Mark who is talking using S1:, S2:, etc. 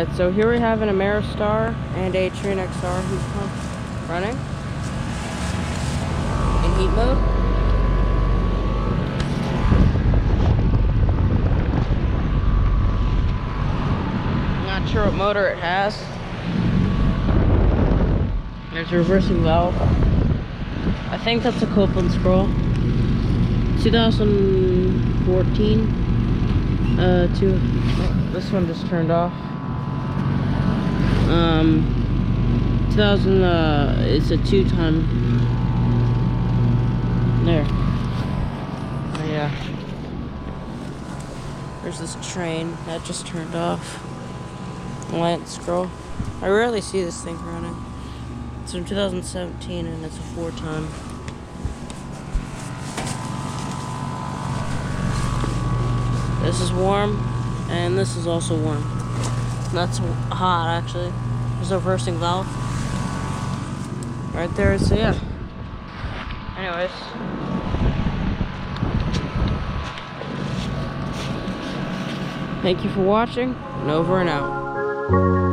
S1: Alright, so here we have an Ameristar and a Trane XR heat pump running in heat mode. I'm not sure what motor it has. There's a reversing valve. I think that's a Copeland scroll. 2014. This one just turned off. 2000. It's a 2-ton. There. Oh, yeah. There's this Trane that just turned off. Light scroll. I rarely see this thing running. It's from 2017 and it's a 4-ton. This is warm, and this is also warm. That's hot, actually. There's a reversing valve right there. So yeah. Anyways, thank you for watching, and over and out.